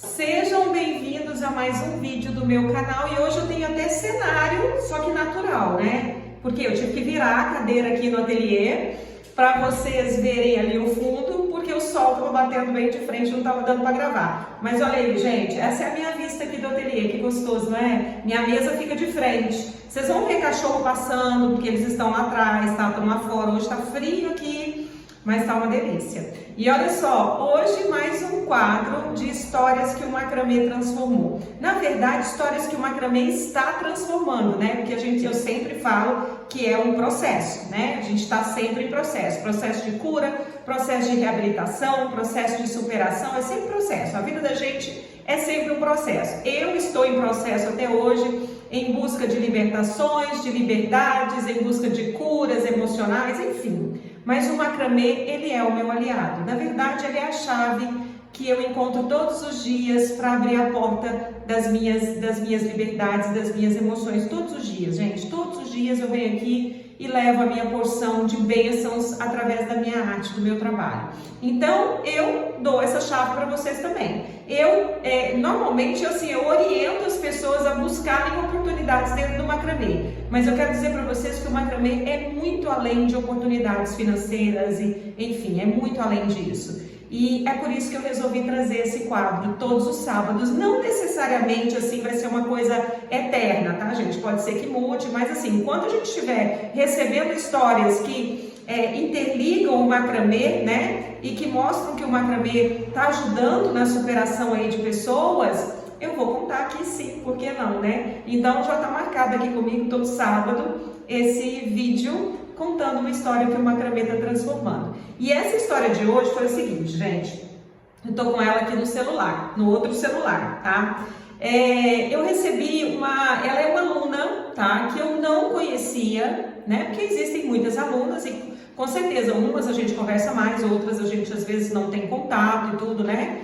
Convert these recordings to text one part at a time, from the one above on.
Sejam bem-vindos a mais um vídeo do meu canal e hoje eu tenho até cenário, só que natural, né? Porque eu tive que virar a cadeira aqui no ateliê para vocês verem ali o fundo, porque o sol estava batendo bem de frente, não estava dando para gravar. Mas olha aí, gente, essa é a minha vista aqui do ateliê, que gostoso, não é? Minha mesa fica de frente. Vocês vão ver cachorro passando, porque eles estão lá atrás, tá? Estão lá fora. Hoje está frio aqui, mas tá uma delícia. E olha só, hoje mais um quadro de histórias que o macramê transformou. Na verdade, histórias que o macramê está transformando, né? Porque eu sempre falo que é um processo, né? A gente está sempre em processo. Processo de cura, processo de reabilitação, processo de superação, é sempre processo. A vida da gente é sempre um processo. Eu estou em processo até hoje, em busca de libertações, de liberdades, em busca de curas emocionais, enfim. Mas o macramê, ele é o meu aliado. Na verdade, ele é a chave que eu encontro todos os dias para abrir a porta das minhas liberdades, das minhas emoções. Todos os dias, gente. Todos os dias eu venho aqui e levo a minha porção de bênçãos através da minha arte, do meu trabalho. Então, eu dou essa chave para vocês também. Normalmente, eu oriento as pessoas a buscarem oportunidades dentro do macramê. Mas eu quero dizer para vocês que o macramê é muito além de oportunidades financeiras e, enfim, é muito além disso. E é por isso que eu resolvi trazer esse quadro todos os sábados. Não necessariamente assim vai ser uma coisa eterna, tá, gente? Pode ser que mude, mas assim, enquanto a gente estiver recebendo histórias que interligam o macramê, né? E que mostram que o macramê está ajudando na superação aí de pessoas, eu vou contar aqui sim, por que não, né? Então já está marcado aqui comigo todo sábado esse vídeo contando uma história que o macramê está transformando. E essa história de hoje foi o seguinte, gente. Eu tô com ela aqui no celular, no outro celular, tá? Eu recebi ela é uma aluna, tá? Que eu não conhecia, né? Porque existem muitas alunas e com certeza umas a gente conversa mais, outras a gente às vezes não tem contato e tudo, né?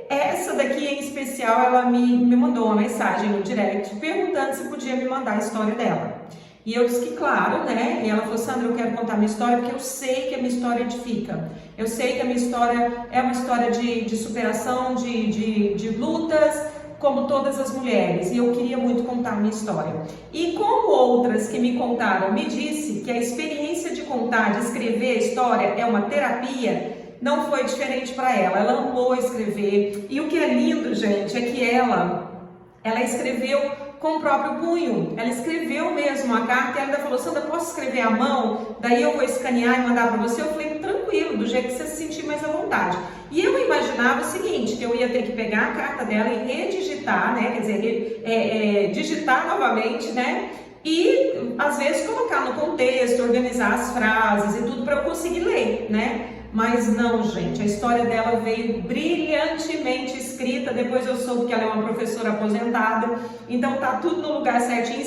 Essa daqui em especial, ela me mandou uma mensagem no direct perguntando se podia me mandar a história dela. E eu disse que claro, né? E ela falou, Sandra, eu quero contar minha história porque eu sei que a minha história edifica. Eu sei que a minha história é uma história de superação, de lutas, como todas as mulheres. E eu queria muito contar a minha história. E como outras que me contaram me disse que a experiência de contar, de escrever a história é uma terapia, não foi diferente para ela. Ela amou escrever. E o que é lindo, gente, é que ela escreveu com o próprio punho. Ela escreveu mesmo a carta e ela ainda falou, Sandra, posso escrever à mão? Daí eu vou escanear e mandar para você. Eu falei, tranquilo, do jeito que você se sentir mais à vontade. E eu imaginava o seguinte, que eu ia ter que pegar a carta dela e redigitar, né? Quer dizer, digitar novamente, né? E às vezes colocar no contexto, organizar as frases e tudo para eu conseguir ler, né? Mas não, gente, a história dela veio brilhantemente escrita. Depois eu soube que ela é uma professora aposentada, então tá tudo no lugar certinho.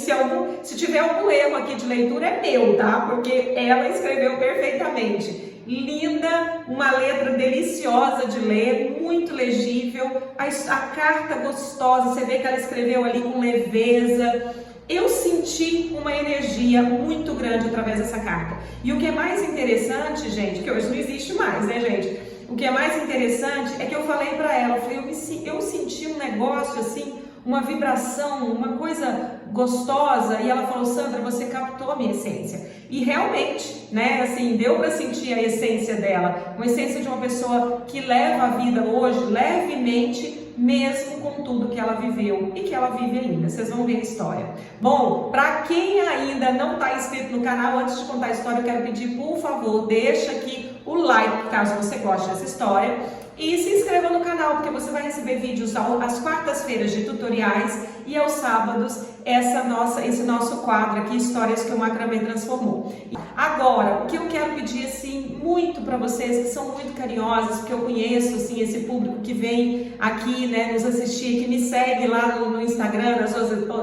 Se tiver algum erro aqui de leitura é meu, tá? Porque ela escreveu perfeitamente. Linda, uma letra deliciosa de ler, muito legível, a carta gostosa, você vê que ela escreveu ali com leveza. Eu senti uma energia muito grande através dessa carta. E o que é mais interessante, gente, que hoje não existe mais, né, gente? O que é mais interessante é que eu falei pra ela, eu senti um negócio assim, uma vibração, uma coisa gostosa, e ela falou, Sandra, você captou a minha essência. E realmente, né, assim, deu para sentir a essência dela, uma essência de uma pessoa que leva a vida hoje levemente, mesmo com tudo que ela viveu e que ela vive ainda. Vocês vão ver a história. Bom, para quem ainda não está inscrito no canal, antes de contar a história, eu quero pedir, por favor, deixa aqui o like, caso você goste dessa história. E se inscreva no canal, porque você vai receber vídeos às quartas-feiras de tutoriais e aos sábados esse nosso quadro aqui, Histórias que o Macramê Transformou. Agora, o que eu quero pedir assim muito para vocês, que são muito carinhosas, porque eu conheço assim esse público que vem aqui, né, nos assistir, que me segue lá no Instagram,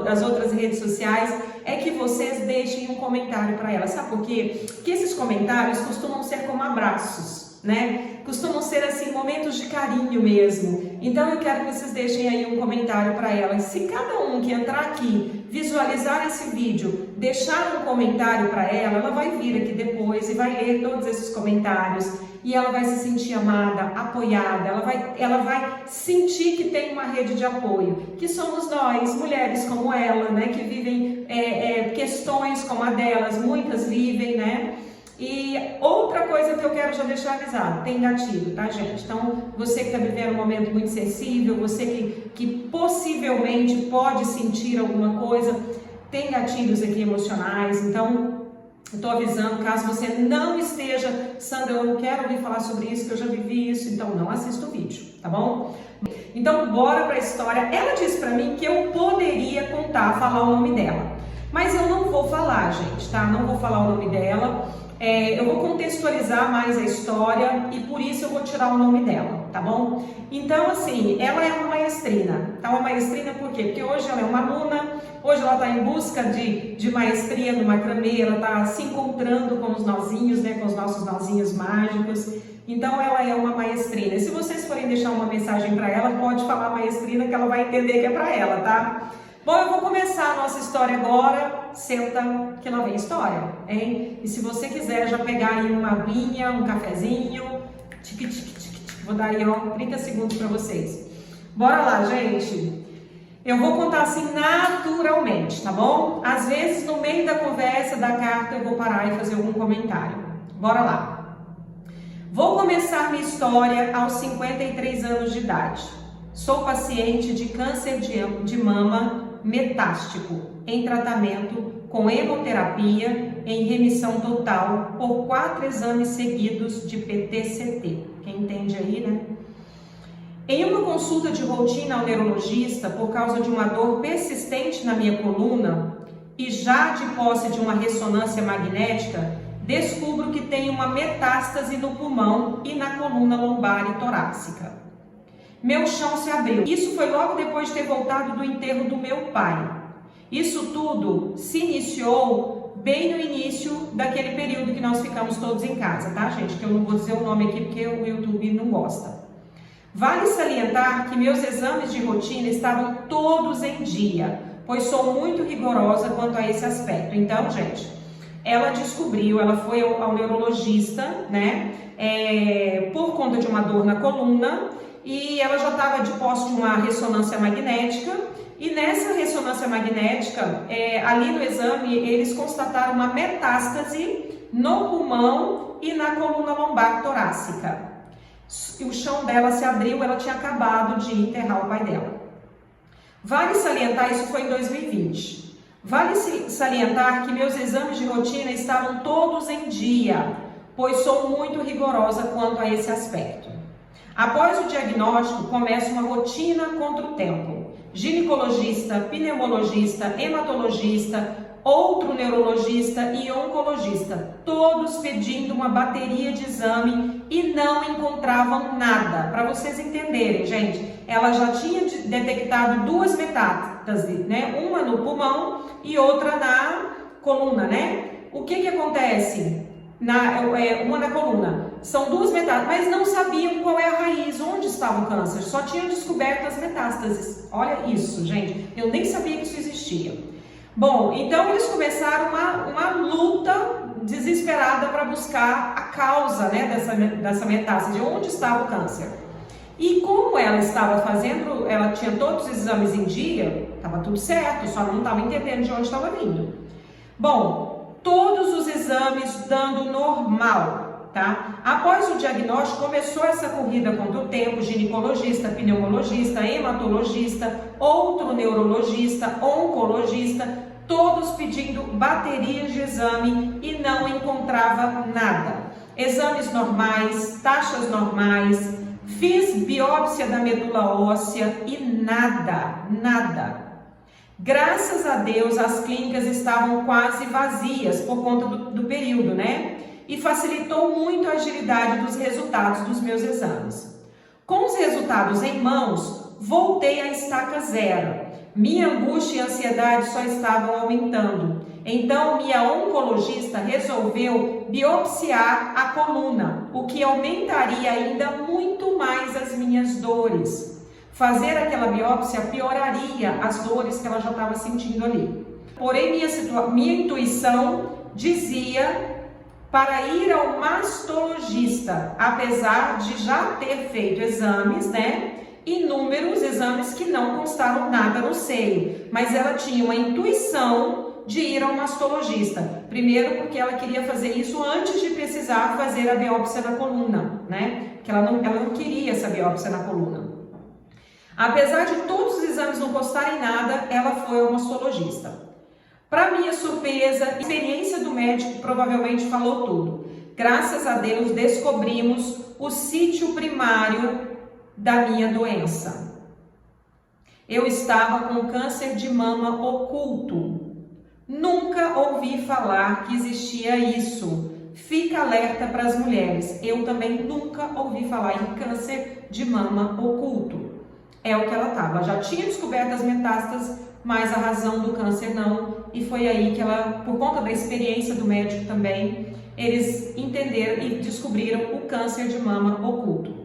nas outras redes sociais, é que vocês deixem um comentário para ela. Sabe por quê? Porque esses comentários costumam ser como abraços. né? Costumam ser assim momentos de carinho mesmo. Então eu quero que vocês deixem aí um comentário para ela. Se cada um que entrar aqui, visualizar esse vídeo, deixar um comentário para ela vai vir aqui depois e vai ler todos esses comentários e ela vai se sentir amada, apoiada, ela vai sentir que tem uma rede de apoio, que somos nós, mulheres como ela, né, que vivem questões como a delas, muitas vivem, né? E outra coisa que eu quero já deixar avisado, tem gatilho, tá, gente? Então, você que está vivendo um momento muito sensível, você que possivelmente pode sentir alguma coisa, tem gatilhos aqui emocionais, então, estou avisando, caso você não esteja, Sandra, eu não quero ouvir falar sobre isso, que eu já vivi isso, então não assista o vídeo, tá bom? Então, bora para a história. Ela disse para mim que eu poderia falar o nome dela, mas eu não vou falar, gente, tá? Não vou falar o nome dela. Eu vou contextualizar mais a história e por isso eu vou tirar o nome dela, tá bom? Então, assim, ela é uma maestrina, tá? Uma maestrina por quê? Porque hoje ela é uma aluna, hoje ela está em busca de maestria no macramê, ela está se encontrando com os nozinhos, né? Com os nossos nozinhos mágicos. Então, ela é uma maestrina. E se vocês forem deixar uma mensagem para ela, pode falar maestrina que ela vai entender que é para ela, tá? Bom, eu vou começar a nossa história agora. Senta que lá vem história, hein? E se você quiser já pegar aí uma aguinha, um cafezinho, vou dar aí, ó, 30 segundos para vocês. Bora lá, gente. Eu vou contar assim naturalmente, tá bom? Às vezes, no meio da conversa, da carta, eu vou parar e fazer algum comentário. Bora lá. Vou começar minha história aos 53 anos de idade. Sou paciente de câncer de mama metástico, em tratamento com hemoterapia, em remissão total, por 4 exames seguidos de PT-CT. Quem entende aí, né? Em uma consulta de rotina ao neurologista, por causa de uma dor persistente na minha coluna, e já de posse de uma ressonância magnética, descubro que tenho uma metástase no pulmão e na coluna lombar e torácica. Meu chão se abriu. Isso foi logo depois de ter voltado do enterro do meu pai. Isso tudo se iniciou bem no início daquele período que nós ficamos todos em casa, tá, gente? Que eu não vou dizer o nome aqui porque o YouTube não gosta. Vale salientar que meus exames de rotina estavam todos em dia, pois sou muito rigorosa quanto a esse aspecto. Então, gente, ela descobriu, ela foi ao neurologista, né, por conta de uma dor na coluna, e ela já estava de posse de uma ressonância magnética, e nessa ressonância magnética, ali no exame, eles constataram uma metástase no pulmão e na coluna lombar torácica. O chão dela se abriu, ela tinha acabado de enterrar o pai dela. Vale salientar, isso foi em 2020. Vale salientar que meus exames de rotina estavam todos em dia, pois sou muito rigorosa quanto a esse aspecto. Após o diagnóstico, começa uma rotina contra o tempo. Ginecologista, pneumologista, hematologista, outro neurologista e oncologista, todos pedindo uma bateria de exame e não encontravam nada. Para vocês entenderem, gente, ela já tinha detectado 2 metástases, né? Uma no pulmão e outra na coluna, né? O que acontece? Uma na coluna. São 2 metástases, mas não sabiam qual é a raiz, onde estava o câncer. Só tinham descoberto as metástases. Olha isso, gente. Eu nem sabia que isso existia. Bom, então eles começaram uma luta desesperada para buscar a causa, né, dessa metástase, onde estava o câncer. E como ela estava fazendo, ela tinha todos os exames em dia, estava tudo certo, só não estava entendendo de onde estava vindo. Bom, todos os exames dando normal, tá? Após o diagnóstico, começou essa corrida contra o tempo, ginecologista, pneumologista, hematologista, outro neurologista, oncologista, todos pedindo baterias de exame e não encontrava nada. Exames normais, taxas normais, fiz biópsia da medula óssea e nada. Graças a Deus, as clínicas estavam quase vazias por conta do período, né? E facilitou muito a agilidade dos resultados dos meus exames. Com os resultados em mãos, voltei à estaca zero. Minha angústia e ansiedade só estavam aumentando. Então, minha oncologista resolveu biopsiar a coluna, o que aumentaria ainda muito mais as minhas dores. Fazer aquela biópsia pioraria as dores que ela já estava sentindo ali. Porém, minha intuição dizia para ir ao mastologista, apesar de já ter feito exames, né? Inúmeros exames que não constaram nada no seio, mas ela tinha uma intuição de ir ao mastologista. Primeiro porque ela queria fazer isso antes de precisar fazer a biópsia na coluna, né? Porque ela não queria essa biópsia na coluna. Apesar de todos os exames não constarem nada, ela foi ao mastologista. Para minha surpresa, a experiência do médico provavelmente falou tudo. Graças a Deus descobrimos o sítio primário da minha doença. Eu estava com câncer de mama oculto. Nunca ouvi falar que existia isso. Fica alerta para as mulheres. Eu também nunca ouvi falar em câncer de mama oculto. É o que ela estava. Já tinha descoberto as metástases, mas a razão do câncer não. E foi aí que ela, por conta da experiência do médico também, eles entenderam e descobriram o câncer de mama oculto.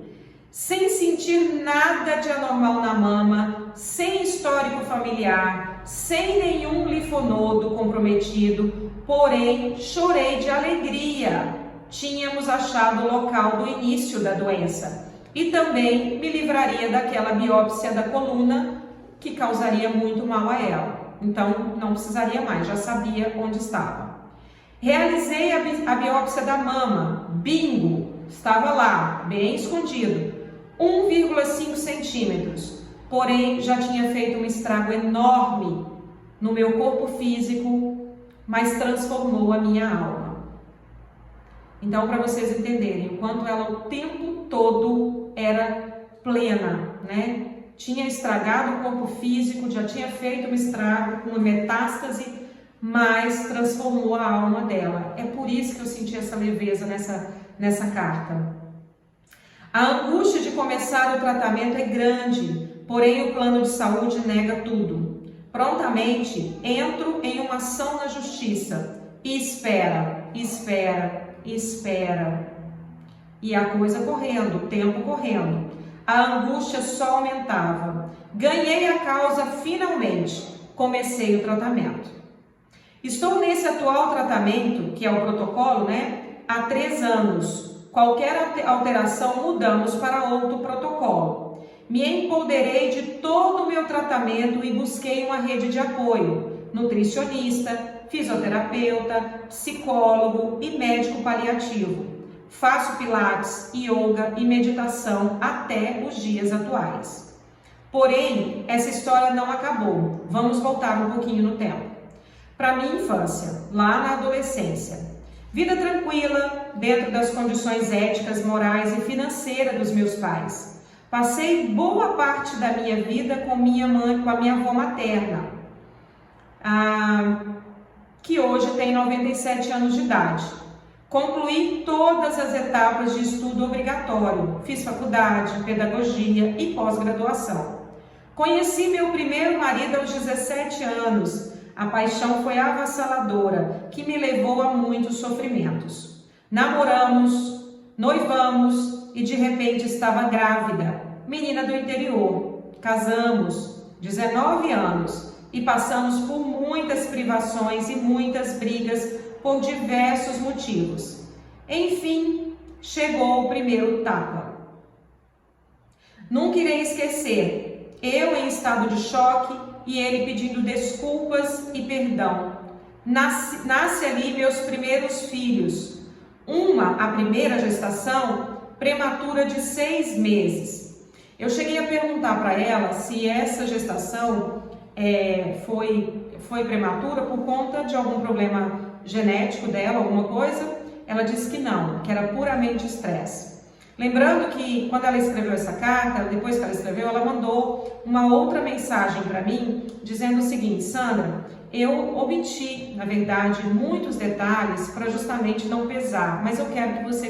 Sem sentir nada de anormal na mama, sem histórico familiar, sem nenhum linfonodo comprometido, porém chorei de alegria. Tínhamos achado o local do início da doença e também me livraria daquela biópsia da coluna que causaria muito mal a ela. Então não precisaria mais, já sabia onde estava. Realizei a biópsia da mama, bingo, estava lá, bem escondido, 1,5 centímetros, porém já tinha feito um estrago enorme no meu corpo físico, mas transformou a minha alma. Então, para vocês entenderem o quanto ela o tempo todo era plena, né? Tinha estragado o corpo físico, já tinha feito um estrago com uma metástase, mas transformou a alma dela. É por isso que eu senti essa leveza nessa carta. A angústia de começar o tratamento é grande, porém o plano de saúde nega tudo. Prontamente entro em uma ação na justiça e espera. E a coisa correndo, o tempo correndo. A angústia só aumentava. Ganhei a causa finalmente. Comecei o tratamento. Estou nesse atual tratamento, que é o protocolo, né? Há 3 anos. Qualquer alteração mudamos para outro protocolo. Me empoderei de todo o meu tratamento e busquei uma rede de apoio. Nutricionista, fisioterapeuta, psicólogo e médico paliativo. Faço pilates, yoga e meditação até os dias atuais. Porém, essa história não acabou. Vamos voltar um pouquinho no tempo. Para minha infância, lá na adolescência. Vida tranquila, dentro das condições éticas, morais e financeiras dos meus pais. Passei boa parte da minha vida com minha mãe, com a minha avó materna, que hoje tem 97 anos de idade. Concluí todas as etapas de estudo obrigatório, fiz faculdade, pedagogia e pós-graduação. Conheci meu primeiro marido aos 17 anos. A paixão foi avassaladora, que me levou a muitos sofrimentos. Namoramos, noivamos e de repente estava grávida, menina do interior. Casamos, 19 anos, e passamos por muitas privações e muitas brigas por diversos motivos. Enfim, chegou o primeiro tapa. Nunca irei esquecer, eu em estado de choque e ele pedindo desculpas e perdão. Nasce ali meus primeiros filhos. A primeira gestação, prematura de 6 meses. Eu cheguei a perguntar para ela se essa gestação foi prematura por conta de algum problema genético dela, alguma coisa. Ela disse que não, que era puramente estresse. Lembrando que quando ela escreveu essa carta, depois que ela escreveu, ela mandou uma outra mensagem para mim, dizendo o seguinte: Sandra, eu obti, na verdade, muitos detalhes para justamente não pesar, mas eu quero que você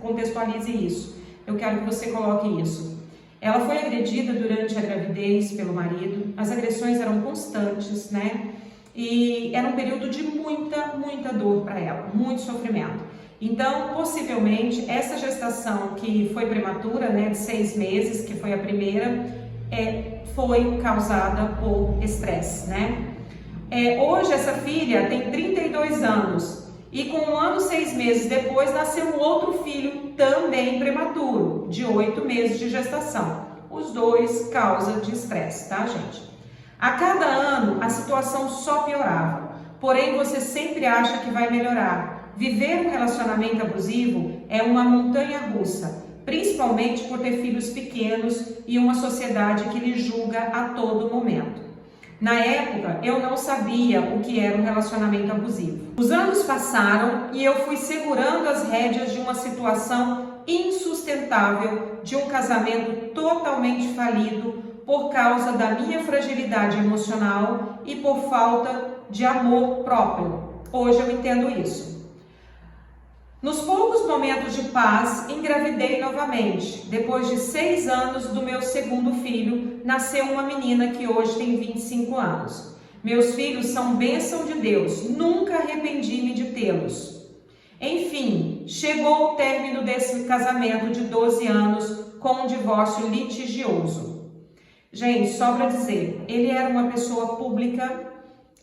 contextualize isso, eu quero que você coloque isso. Ela foi agredida durante a gravidez pelo marido, as agressões eram constantes, né? e era um período de muita dor para ela, muito sofrimento. Então, possivelmente, essa gestação que foi prematura, né, de 6 meses, que foi a primeira, foi causada por estresse, né? Hoje essa filha tem 32 anos e com 1 ano e 6 meses depois nasceu um outro filho também prematuro, de 8 meses de gestação. Os dois causa de estresse, tá, gente? A cada ano a situação só piorava, porém você sempre acha que vai melhorar. Viver um relacionamento abusivo é uma montanha russa, principalmente por ter filhos pequenos e uma sociedade que lhe julga a todo momento. Na época, eu não sabia o que era um relacionamento abusivo. Os anos passaram e eu fui segurando as rédeas de uma situação insustentável, de um casamento totalmente falido por causa da minha fragilidade emocional e por falta de amor próprio. Hoje eu entendo isso. Nos poucos momentos de paz, engravidei novamente. Depois de 6 anos do meu segundo filho, nasceu uma menina que hoje tem 25 anos. Meus filhos são bênção de Deus, nunca arrependi-me de tê-los. Enfim, chegou o término desse casamento de 12 anos com um divórcio litigioso. Gente, só para dizer, ele era uma pessoa pública.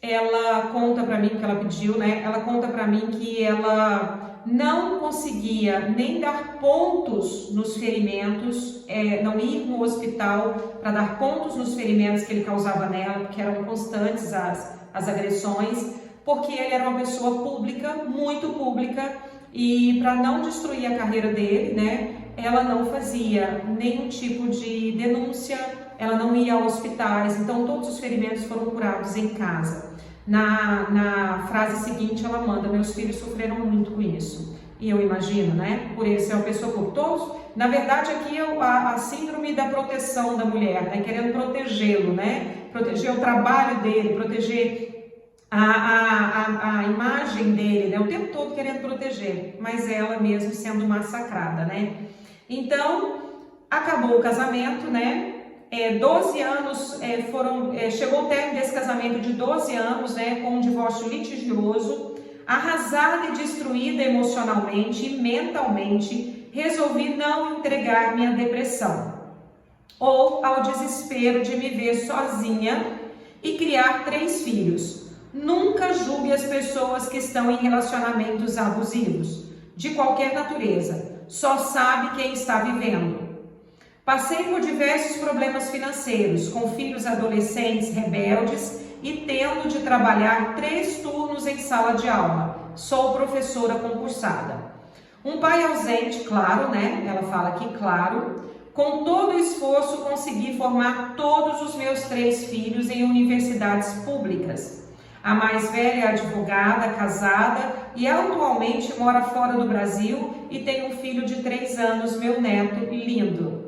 Ela conta para mim que ela pediu, né? Ela conta para mim que ela não conseguia nem dar pontos nos ferimentos, não ir no hospital para dar pontos nos ferimentos que ele causava nela, porque eram constantes as agressões, porque ele era uma pessoa pública, muito pública, e para não destruir a carreira dele, né, ela não fazia nenhum tipo de denúncia, ela não ia a hospitais, então todos os ferimentos foram curados em casa. Na frase seguinte ela manda: meus filhos sofreram muito com isso. E eu imagino, né, por ele ser uma pessoa por todos, na verdade aqui é a síndrome da proteção da mulher, né, querendo protegê-lo, né, proteger o trabalho dele, proteger a imagem dele, né, o tempo todo querendo proteger, mas ela mesmo sendo massacrada, né. Então, acabou o casamento, né, 12 anos chegou o término desse casamento de 12 anos, né, com um divórcio litigioso. Arrasada e destruída emocionalmente e mentalmente, resolvi não entregar-me à depressão ou ao desespero de me ver sozinha e criar 3 filhos. Nunca julgue as pessoas que estão em relacionamentos abusivos, de qualquer natureza, só sabe quem está vivendo. Passei por diversos problemas financeiros, com filhos adolescentes rebeldes e tendo de trabalhar 3 turnos em sala de aula. Sou professora concursada. Um pai ausente, claro, né? Ela fala aqui, claro. Com todo o esforço, consegui formar todos os meus 3 filhos em universidades públicas. A mais velha é advogada, casada e atualmente mora fora do Brasil e tem um filho de 3 anos, meu neto, lindo.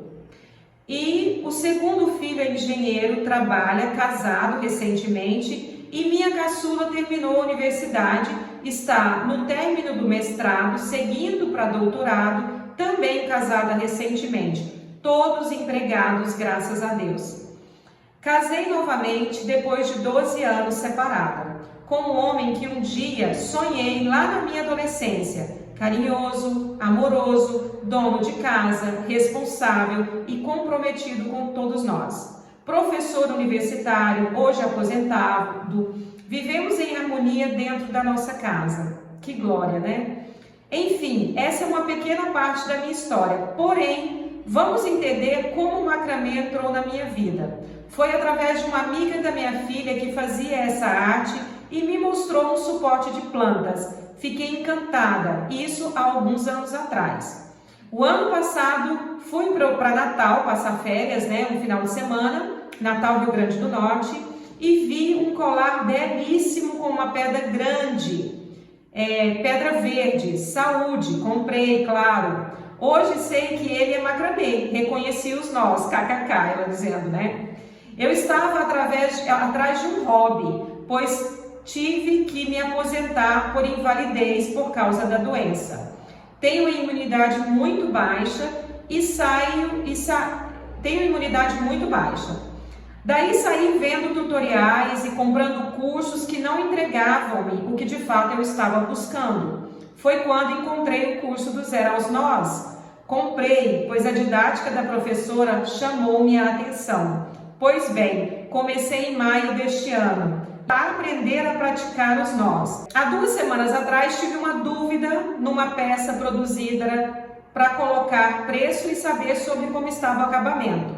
E o segundo filho é engenheiro, trabalha, casado recentemente, e minha caçula terminou a universidade, está no término do mestrado, seguindo para doutorado, também casada recentemente, todos empregados, graças a Deus. Casei novamente depois de 12 anos separada, com um homem que um dia sonhei lá na minha adolescência, carinhoso, amoroso, dono de casa, responsável e comprometido com todos nós. Professor universitário, hoje aposentado, vivemos em harmonia dentro da nossa casa. Que glória, né? Enfim, essa é uma pequena parte da minha história, porém, vamos entender como o macramê entrou na minha vida. Foi através de uma amiga da minha filha que fazia essa arte e me mostrou um suporte de plantas. Fiquei encantada, isso há alguns anos atrás. O ano passado fui para Natal, passar férias, né, um final de semana, Natal, Rio Grande do Norte, e vi um colar belíssimo com uma pedra grande, pedra verde, saúde, comprei, claro. Hoje sei que ele é macramê, reconheci os nós, kkk, ela dizendo, né? Eu estava atrás de um hobby, pois tive que me aposentar por invalidez por causa da doença. Tenho imunidade muito baixa tenho imunidade muito baixa. Daí saí vendo tutoriais e comprando cursos que não entregavam-me o que de fato eu estava buscando. Foi quando encontrei o curso do Zero aos Nós. Comprei, pois a didática da professora chamou-me a atenção. Pois bem, comecei em maio deste ano a aprender a praticar os nós. Há 2 semanas atrás tive uma dúvida numa peça produzida para colocar preço e saber sobre como estava o acabamento,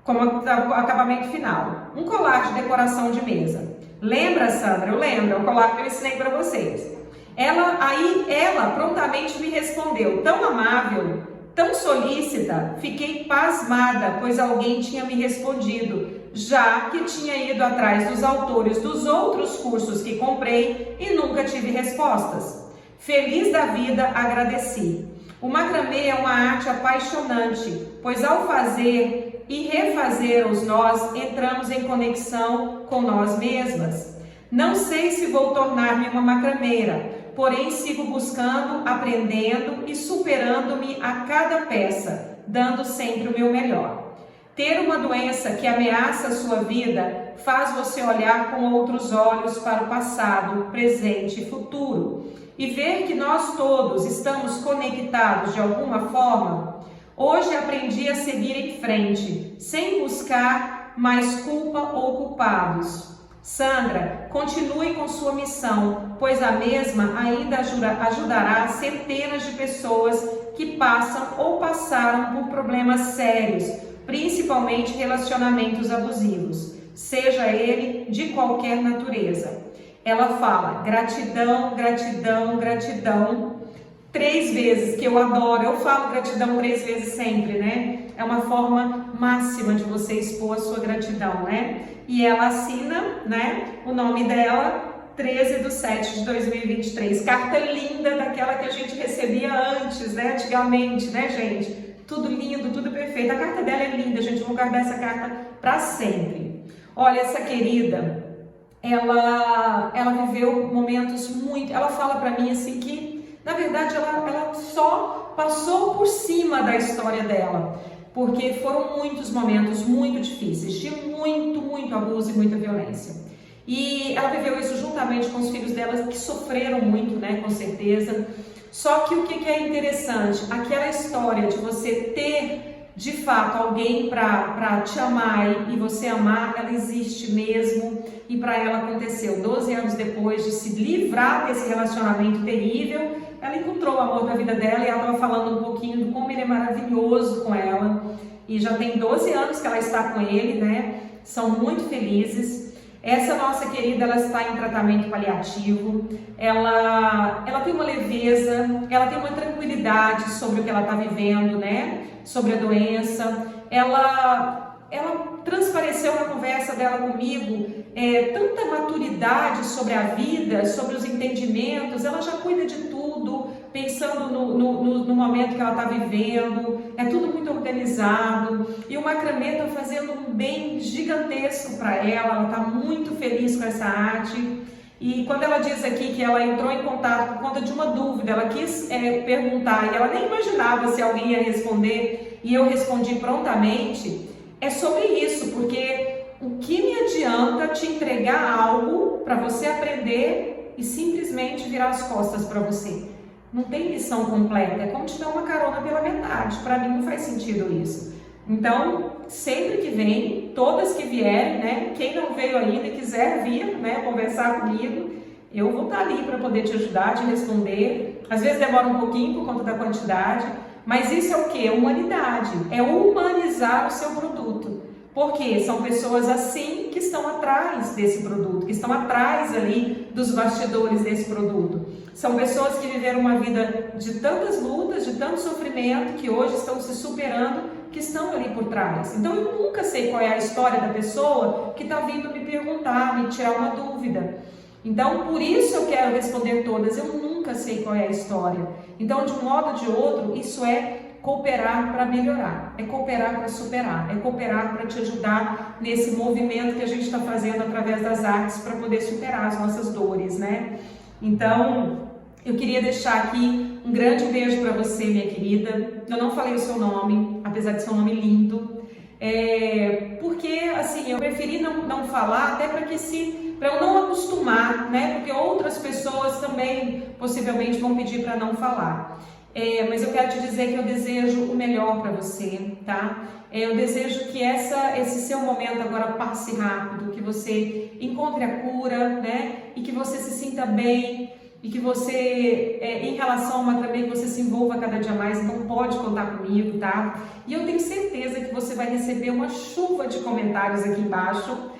como o acabamento final. Um colar de decoração de mesa. Lembra, Sandra? Eu lembro, o colar que eu ensinei para vocês. Ela prontamente me respondeu, tão amável, tão solícita, fiquei pasmada, pois alguém tinha me respondido, já que tinha ido atrás dos autores dos outros cursos que comprei e nunca tive respostas. Feliz da vida, agradeci. O macramê é uma arte apaixonante, pois ao fazer e refazer os nós, entramos em conexão com nós mesmas. Não sei se vou tornar-me uma macrameira, porém sigo buscando, aprendendo e superando-me a cada peça, dando sempre o meu melhor. Ter uma doença que ameaça a sua vida faz você olhar com outros olhos para o passado, presente e futuro e ver que nós todos estamos conectados de alguma forma. Hoje aprendi a seguir em frente, sem buscar mais culpa ou culpados. Sandra, continue com sua missão, pois a mesma ainda ajudará centenas de pessoas que passam ou passaram por problemas sérios, principalmente relacionamentos abusivos, seja ele de qualquer natureza. Ela fala gratidão, gratidão, gratidão, 3 vezes, que eu adoro. Eu falo gratidão 3 vezes sempre, né? É uma forma máxima de você expor a sua gratidão, né? E ela assina, né, o nome dela, 13/7/2023. Carta linda, daquela que a gente recebia antes, né? Antigamente, né, gente? Tudo lindo, tudo perfeito. A carta dela é linda, gente. Eu vou guardar essa carta para sempre. Olha, essa querida, ela viveu momentos muito... Ela fala para mim assim que, na verdade, ela só passou por cima da história dela, porque foram muitos momentos muito difíceis, de muito abuso e muita violência. E ela viveu isso juntamente com os filhos dela, que sofreram muito, né, com certeza. Só que o que é interessante, aquela história de você ter de fato alguém para te amar e você amar, ela existe mesmo, e para ela aconteceu 12 anos depois de se livrar desse relacionamento terrível. Ela encontrou o amor da vida dela e ela estava falando um pouquinho de como ele é maravilhoso com ela, e já tem 12 anos que ela está com ele, né? São muito felizes. Essa nossa querida, ela está em tratamento paliativo, ela tem uma leveza, ela tem uma tranquilidade sobre o que ela está vivendo, né? Sobre a doença. Ela transpareceu na conversa dela comigo tanta maturidade sobre a vida, sobre os entendimentos. Ela já cuida de tudo, pensando no momento que ela está vivendo. É tudo muito organizado, e o macramê está fazendo um bem gigantesco para ela está muito feliz com essa arte. E quando ela diz aqui que ela entrou em contato por conta de uma dúvida, ela quis perguntar, e ela nem imaginava se alguém ia responder, e eu respondi prontamente, é sobre isso, porque o que me adianta te entregar algo para você aprender e simplesmente virar as costas para você? Não tem lição completa, é como te dar uma carona pela metade. Para mim não faz sentido isso. Então, sempre que vem, todas que vierem, né, quem não veio ainda e quiser vir, né, conversar comigo, eu vou estar ali para poder te ajudar, te responder. Às vezes demora um pouquinho por conta da quantidade, mas isso é o que? Humanidade, é humanizar o seu produto. Porque são pessoas assim que estão atrás desse produto, que estão atrás ali dos bastidores desse produto. São pessoas que viveram uma vida de tantas lutas, de tanto sofrimento, que hoje estão se superando, que estão ali por trás. Então eu nunca sei qual é a história da pessoa que está vindo me perguntar, me tirar uma dúvida. Então por isso eu quero responder todas, eu nunca sei qual é a história. Então de um modo ou de outro, isso é cooperar para melhorar, é cooperar para superar, é cooperar para te ajudar nesse movimento que a gente está fazendo através das artes para poder superar as nossas dores, né? Então, eu queria deixar aqui um grande beijo para você, minha querida. Eu não falei o seu nome, apesar de ser um nome lindo. porque assim, eu preferi não falar, até para eu não acostumar, né? Porque outras pessoas também possivelmente vão pedir para não falar. Mas eu quero te dizer que eu desejo o melhor para você, tá? Eu desejo que esse seu momento agora passe rápido, que você encontre a cura, né? E que você se sinta bem, e que você, em relação ao macramê, você se envolva cada dia mais. Então pode contar comigo, tá? E eu tenho certeza que você vai receber uma chuva de comentários aqui embaixo,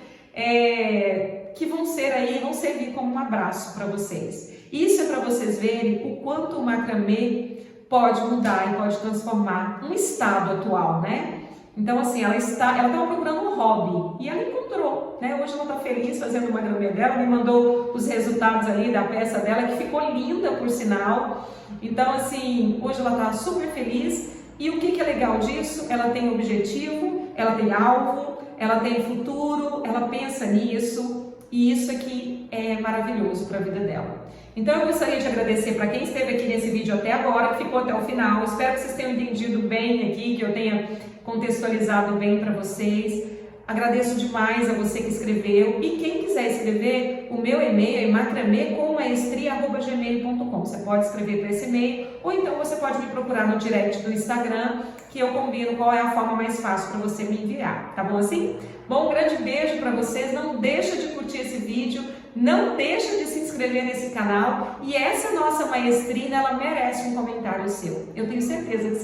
que vão servir como um abraço para vocês. Isso é para vocês verem o quanto o macramê pode mudar e pode transformar um estado atual, né? Então, assim, ela estava procurando um hobby e ela encontrou, né? Hoje ela está feliz fazendo o macramê dela, me mandou os resultados ali da peça dela, que ficou linda, por sinal. Então, assim, hoje ela está super feliz. E o que é legal disso? Ela tem objetivo, ela tem alvo, ela tem futuro, ela pensa nisso, e isso aqui é maravilhoso para a vida dela. Então eu gostaria de agradecer para quem esteve aqui nesse vídeo até agora, que ficou até o final. Espero que vocês tenham entendido bem aqui, que eu tenha contextualizado bem para vocês. Agradeço demais a você que escreveu, e quem quiser escrever, o meu e-mail é macramê.com@gmail.com. Você pode escrever para esse e-mail, ou então você pode me procurar no direct do Instagram, que eu combino qual é a forma mais fácil para você me enviar, tá bom assim? Bom, um grande beijo para vocês, não deixa de curtir esse vídeo, não deixa de se inscrever nesse canal, e essa nossa maestrina, ela merece um comentário seu. Eu tenho certeza que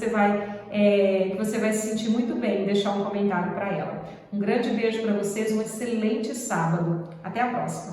você vai se sentir muito bem em deixar um comentário para ela. Um grande beijo para vocês, um excelente sábado. Até a próxima!